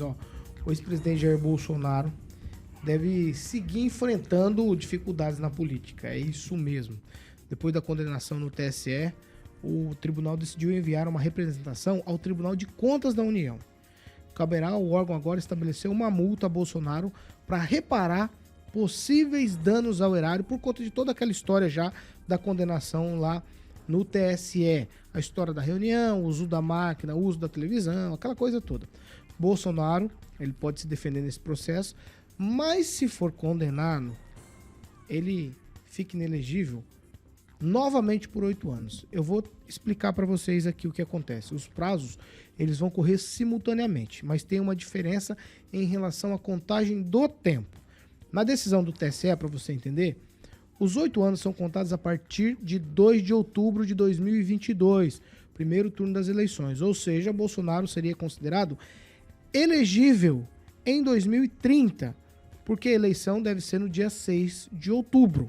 Ó, o ex-presidente Jair Bolsonaro deve seguir enfrentando dificuldades na política. É isso mesmo. Depois da condenação no TSE, o tribunal decidiu enviar uma representação ao Tribunal de Contas da União. Caberá ao órgão agora estabelecer uma multa a Bolsonaro para reparar possíveis danos ao erário por conta de toda aquela história já da condenação lá no TSE. A história da reunião, o uso da máquina, o uso da televisão, aquela coisa toda. Bolsonaro, ele pode se defender nesse processo, mas se for condenado, ele fica inelegível novamente por 8 anos. Eu vou explicar para vocês aqui o que acontece. Os prazos, eles vão correr simultaneamente, mas tem uma diferença em relação à contagem do tempo. Na decisão do TSE, para você entender, os 8 anos são contados a partir de 2 de outubro de 2022, primeiro turno das eleições, ou seja, Bolsonaro seria considerado elegível em 2030, porque a eleição deve ser no dia 6 de outubro.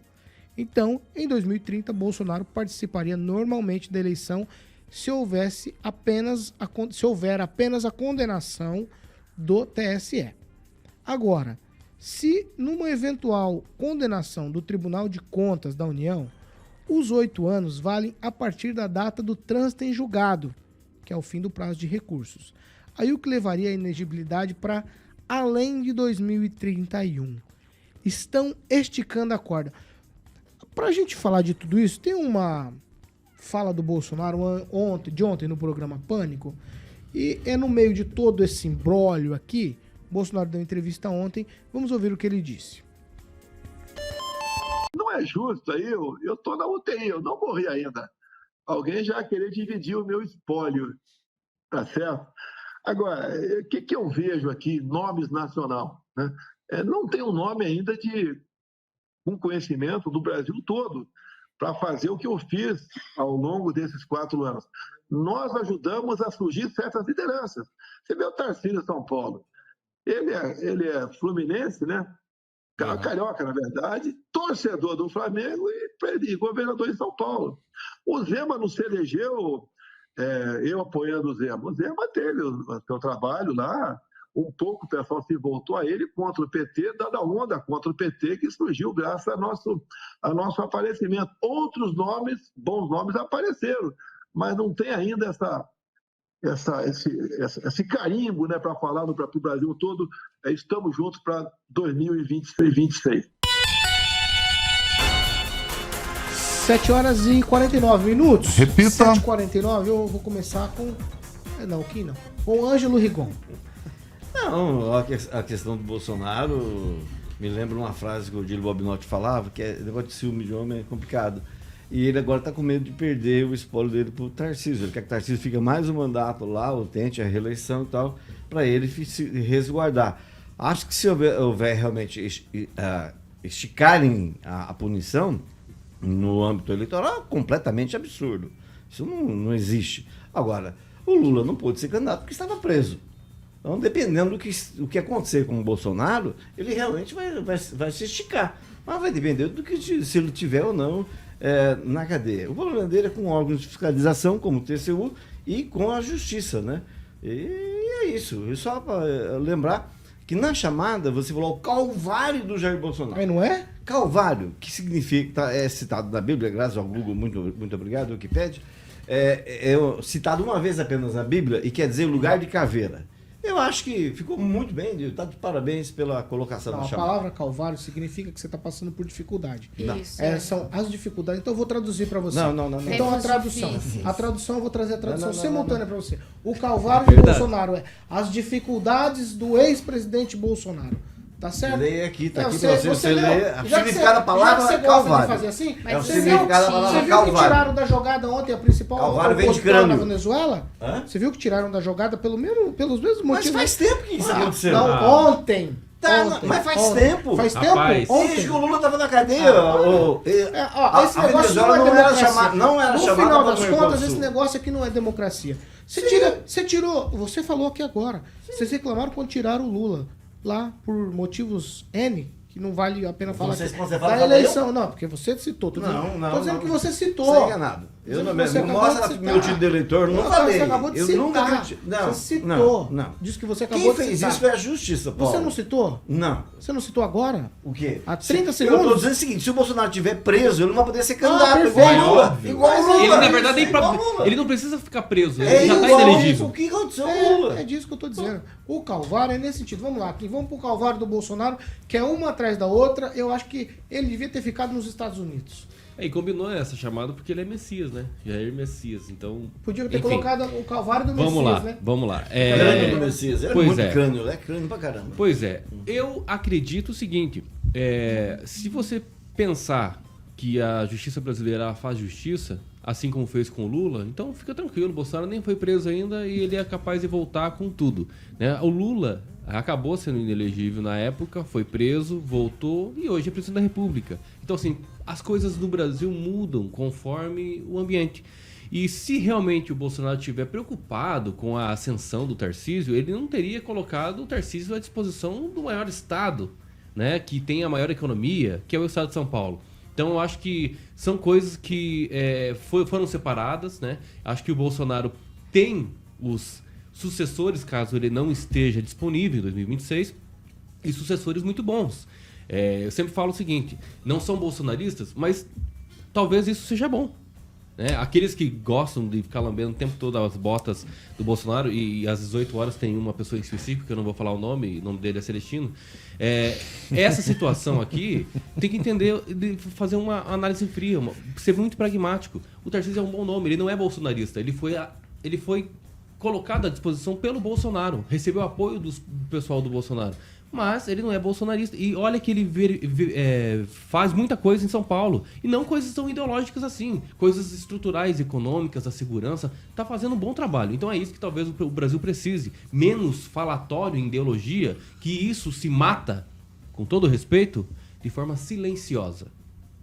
Então, em 2030, Bolsonaro participaria normalmente da eleição se houver apenas a condenação do TSE. Agora, se numa eventual condenação do Tribunal de Contas da União, os 8 anos valem a partir da data do trânsito em julgado, que é o fim do prazo de recursos. Aí o que levaria a inegibilidade para além de 2031. Estão esticando a corda. Para a gente falar de tudo isso, tem uma fala do Bolsonaro de ontem no programa Pânico, e é no meio de todo esse imbróglio aqui, Bolsonaro deu uma entrevista ontem, vamos ouvir o que ele disse. Não é justo aí, eu tô na UTI, eu não morri ainda. Alguém já querer dividir o meu espólio, tá certo? Agora, o que eu vejo aqui, nomes nacional, né? Não tem um nome ainda de um conhecimento do Brasil todo para fazer o que eu fiz ao longo desses 4 anos. Nós ajudamos a surgir certas lideranças. Você vê o Tarcísio São Paulo. Ele é fluminense, né? Carioca, na verdade, torcedor do Flamengo e governador de São Paulo. O Zema não se elegeu eu apoiando o Zema. O Zema teve o seu trabalho lá, um pouco o pessoal se voltou a ele contra o PT, dada a onda contra o PT que surgiu graças a nosso aparecimento. Outros nomes, bons nomes, apareceram, mas não tem ainda esse carimbo, né, para falar para o Brasil todo, estamos juntos para 2026. 7h49. Repita. 7h49, eu vou começar com... Não, aqui não. Com o Ângelo Rigon. Não, a questão do Bolsonaro me lembra uma frase que o Dílio Bobinotti falava, que é negócio de ciúme de homem é complicado. E ele agora está com medo de perder o espólio dele para o Tarcísio. Ele quer que o Tarcísio fique mais um mandato lá, ou tente a reeleição e tal, para ele se resguardar. Acho que se houver realmente esticarem a punição no âmbito eleitoral, é completamente absurdo. Isso não existe. Agora, o Lula não pôde ser candidato porque estava preso. Então, dependendo do que acontecer com o Bolsonaro, ele realmente vai se esticar. Mas vai depender do que se ele tiver ou não na cadeia. O problema dele é com órgãos de fiscalização, como o TCU, e com a justiça, né? E é isso. E só para lembrar que na chamada você falou o calvário do Jair Bolsonaro. Aí não é? Calvário, que significa, é citado na Bíblia, graças ao Google, muito obrigado, Wikipedia, é citado uma vez apenas na Bíblia e quer dizer lugar de caveira. Eu acho que ficou muito bem, está de parabéns pela colocação Não, da a chamada. palavra calvário significa que você está passando por dificuldade. Isso. São as dificuldades. Então eu vou traduzir para você. Não. Então a Tempos tradução. difíceis. A tradução, eu vou trazer a tradução Não. simultânea para você. O calvário de Bolsonaro é as dificuldades do ex-presidente Bolsonaro. Tá certo? Leia aqui, tá aqui você, para você leu. ler. Já O que significado da palavra já que é você gosta de calvário. fazer assim, É o você significado da viu palavra que calvário. tiraram da jogada ontem a principal Calvário vem de opositora da crânio. Venezuela? Hã? Você viu que tiraram da jogada pelos mesmos Mas motivos? faz tempo que isso aconteceu. Não, ontem. Tá, Ontem, mas faz ontem. tempo. Faz Rapaz. tempo? Ontem. Desde que o Lula estava na cadeia. Esse a negócio Venezuela não é democracia. não era no chamada final para das o Mercosul. contas, esse negócio aqui não é democracia. Você tirou, você falou aqui agora. Vocês reclamaram quando tiraram o Lula lá por motivos N, que não vale a pena falar Vocês aqui. quando você fala, Da fala eleição. Não, porque você citou. Tô dizendo que você citou. Você é enganado. Eu não Você mesmo. acabou de Mostra citar. meu título de eleitor, não falei. Você acabou de eu citar. nunca acreditei. Não, Você citou. Não. Disse que você acabou Quem de fez citar. isso foi a justiça, Paulo. Você não citou? Não. Você não citou agora? O quê? Há 30 Eu segundos? tô dizendo o seguinte, se o Bolsonaro estiver preso, ele não vai poder ser candidato. perfeito. igual o Lula. Óbvio. Igual o Lula. Ele, na verdade, Igual o Lula. ele não precisa ficar preso, ele É já tá igual inelegível. isso. O que aconteceu com o Lula? É disso que eu tô dizendo. O Calvário é nesse sentido. Vamos lá, aqui. Vamos pro Calvário do Bolsonaro, que é uma atrás da outra. Eu acho que ele devia ter ficado nos Estados Unidos. E combinou essa chamada porque ele é Messias, né? Jair Messias, então... Podia ter Enfim, colocado o Calvário do Messias, Vamos lá, né? vamos lá. Crânio do Messias. Ele é Pois muito é. crânio, ele é crânio pra caramba. Pois é, eu acredito o seguinte, se você pensar que a justiça brasileira faz justiça, assim como fez com o Lula, então fica tranquilo, o Bolsonaro nem foi preso ainda e ele é capaz de voltar com tudo, né? O Lula acabou sendo inelegível na época, foi preso, voltou e hoje é presidente da República. Então assim, as coisas no Brasil mudam conforme o ambiente. E se realmente o Bolsonaro estiver preocupado com a ascensão do Tarcísio, ele não teria colocado o Tarcísio à disposição do maior estado, né, que tem a maior economia, que é o estado de São Paulo. Então eu acho que são coisas que foram separadas, né? Acho que o Bolsonaro tem os sucessores, caso ele não esteja disponível em 2026, e sucessores muito bons. Eu sempre falo o seguinte, não são bolsonaristas, mas talvez isso seja bom. Né? Aqueles que gostam de ficar lambendo o tempo todo as botas do Bolsonaro, e às 18 horas tem uma pessoa em específico, que eu não vou falar o nome dele é Celestino, essa situação aqui tem que entender, de fazer uma análise fria, ser muito pragmático. O Tarcísio é um bom nome, ele não é bolsonarista, ele foi colocado à disposição pelo Bolsonaro, recebeu apoio do pessoal do Bolsonaro. Mas ele não é bolsonarista. E olha que ele faz muita coisa em São Paulo. E não coisas tão ideológicas assim. Coisas estruturais, econômicas, da segurança. Está fazendo um bom trabalho. Então é isso que talvez o Brasil precise. Menos falatório em ideologia, que isso se mata, com todo respeito, de forma silenciosa.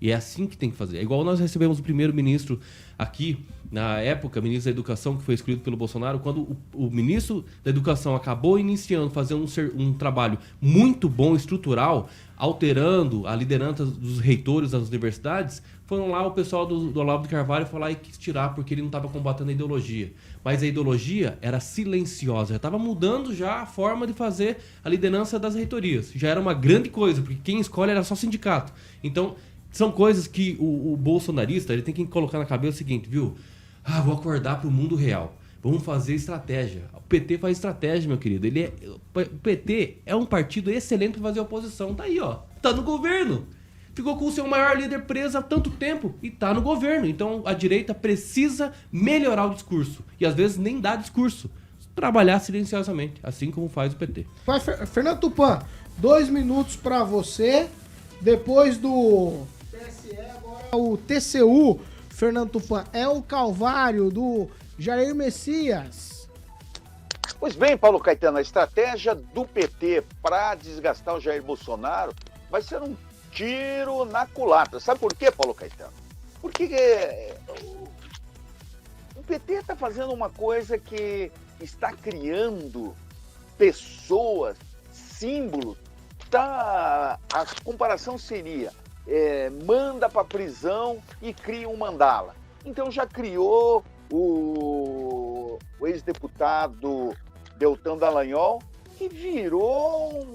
E é assim que tem que fazer. É igual nós recebemos o primeiro-ministro aqui, na época, ministro da Educação, que foi escolhido pelo Bolsonaro, quando o ministro da Educação acabou iniciando, fazendo um trabalho muito bom, estrutural, alterando a liderança dos reitores das universidades, foram lá o pessoal do Olavo de Carvalho falar e quis tirar, porque ele não estava combatendo a ideologia. Mas a ideologia era silenciosa, já estava mudando já a forma de fazer a liderança das reitorias. Já era uma grande coisa, porque quem escolhe era só sindicato. Então, são coisas que o bolsonarista ele tem que colocar na cabeça o seguinte, viu? Vou acordar para o mundo real. Vamos fazer estratégia. O PT faz estratégia, meu querido. O PT é um partido excelente para fazer oposição. Tá aí, ó. Tá no governo. Ficou com o seu maior líder preso há tanto tempo e tá no governo. Então a direita precisa melhorar o discurso. E às vezes nem dá discurso. Trabalhar silenciosamente, assim como faz o PT. Vai, Fernando Tupan, 2 minutos para você. Depois do TSE, agora o TCU. Fernando Tupan, é o calvário do Jair Messias. Pois bem, Paulo Caetano, a estratégia do PT para desgastar o Jair Bolsonaro vai ser um tiro na culatra. Sabe por quê, Paulo Caetano? Porque o PT está fazendo uma coisa que está criando pessoas, símbolos. A comparação seria... manda para prisão e cria um mandala. Então já criou o ex-deputado Deltan Dallagnol, que virou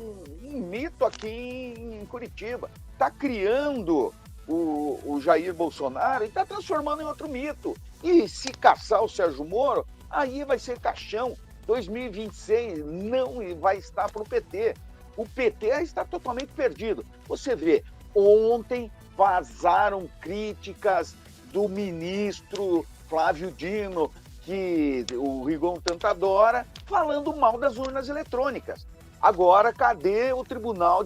um mito aqui em Curitiba. Está criando o Jair Bolsonaro e está transformando em outro mito. E se caçar o Sérgio Moro, aí vai ser caixão. 2026 não vai estar para o PT. O PT está totalmente perdido. Você vê, ontem vazaram críticas do ministro Flávio Dino, que o Rigon tanto adora, falando mal das urnas eletrônicas. Agora, cadê o tribunal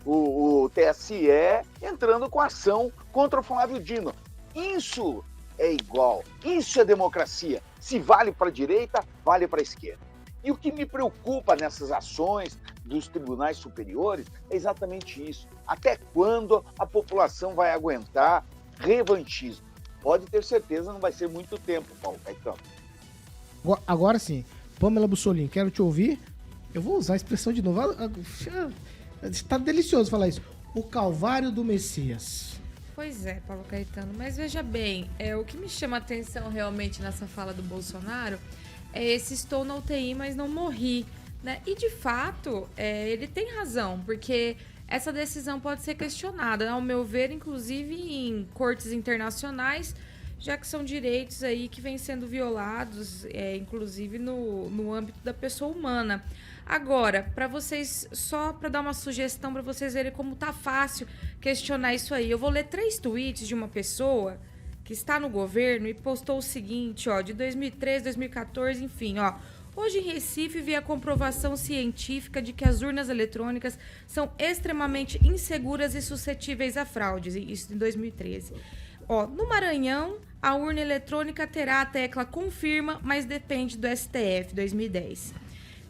o TSE entrando com ação contra o Flávio Dino? Isso é igual, isso é democracia. Se vale para a direita, vale para a esquerda. E o que me preocupa nessas ações dos tribunais superiores é exatamente isso. Até quando a população vai aguentar revanchismo? Pode ter certeza, não vai ser muito tempo, Paulo Caetano. Agora sim, Pamela Bussolini, quero te ouvir. Eu vou usar a expressão de novo. Está delicioso falar isso. O calvário do Messias. Pois é, Paulo Caetano. Mas veja bem, o que me chama a atenção realmente nessa fala do Bolsonaro é esse estou na UTI, mas não morri. Né? E, de fato, ele tem razão, porque essa decisão pode ser questionada, ao meu ver, inclusive em cortes internacionais, já que são direitos aí que vêm sendo violados, inclusive no âmbito da pessoa humana. Agora, para vocês, só para dar uma sugestão para vocês verem como tá fácil questionar isso aí, eu vou ler 3 tweets de uma pessoa que está no governo e postou o seguinte, ó, de 2013, 2014, enfim, ó. Hoje em Recife vi a comprovação científica de que as urnas eletrônicas são extremamente inseguras e suscetíveis a fraudes, isso em 2013. Ó, no Maranhão, a urna eletrônica terá a tecla confirma, mas depende do STF, 2010.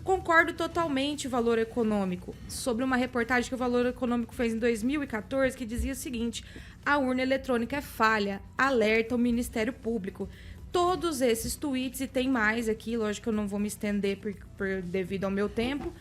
Concordo totalmente o Valor Econômico, sobre uma reportagem que o Valor Econômico fez em 2014, que dizia o seguinte: a urna eletrônica é falha, alerta o Ministério Público. Todos esses tweets, e tem mais aqui, lógico que eu não vou me estender devido ao meu tempo,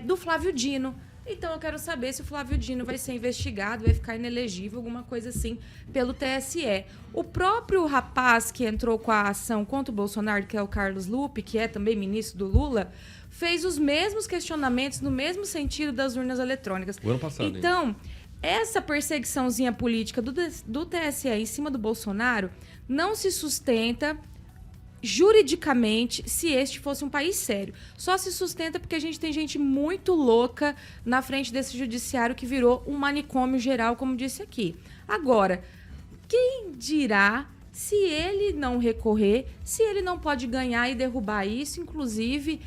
do Flávio Dino. Então eu quero saber se o Flávio Dino vai ser investigado, vai ficar inelegível, alguma coisa assim, pelo TSE. O próprio rapaz que entrou com a ação contra o Bolsonaro, que é o Carlos Lupe, que é também ministro do Lula, fez os mesmos questionamentos no mesmo sentido das urnas eletrônicas. O ano passado, então, essa perseguiçãozinha política do TSE em cima do Bolsonaro não se sustenta juridicamente se este fosse um país sério. Só se sustenta porque a gente tem gente muito louca na frente desse judiciário que virou um manicômio geral, como disse aqui. Agora, quem dirá se ele não recorrer, se ele não pode ganhar e derrubar isso, inclusive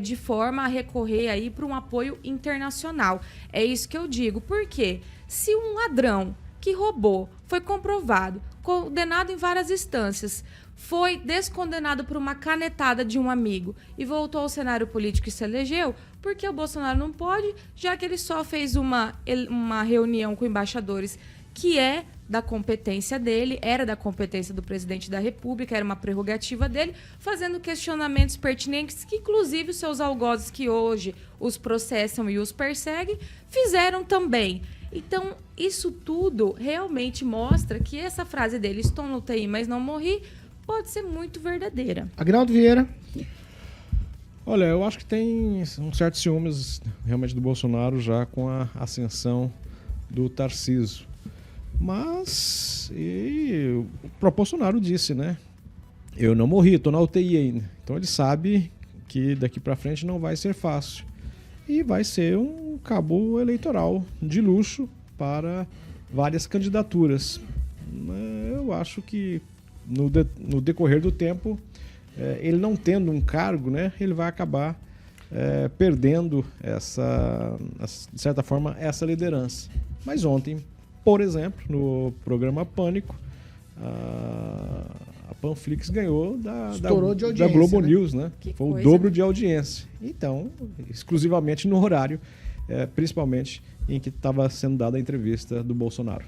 de forma a recorrer aí para um apoio internacional. É isso que eu digo. Por quê? Se um ladrão que roubou foi comprovado, condenado em várias instâncias, foi descondenado por uma canetada de um amigo e voltou ao cenário político e se elegeu, porque o Bolsonaro não pode, já que ele só fez uma reunião com embaixadores que da competência dele, era da competência do presidente da República, era uma prerrogativa dele, fazendo questionamentos pertinentes que, inclusive, os seus algozes que hoje os processam e os perseguem, fizeram também. Então, isso tudo realmente mostra que essa frase dele, estou no UTI, mas não morri, pode ser muito verdadeira. Agnaldo Vieira. Olha, eu acho que tem um certo ciúmes realmente do Bolsonaro já com a ascensão do Tarcísio. Mas o próprio Bolsonaro disse, né? Eu não morri, estou na UTI ainda. Então ele sabe que daqui para frente não vai ser fácil. E vai ser um cabo eleitoral de luxo para várias candidaturas. Eu acho que no decorrer do tempo, ele não tendo um cargo, né, ele vai acabar perdendo de certa forma, essa liderança. Mas ontem, por exemplo, no programa Pânico, a Panflix ganhou da Globo News, né? Foi o dobro de audiência. Então, exclusivamente no horário, principalmente em que estava sendo dada a entrevista do Bolsonaro.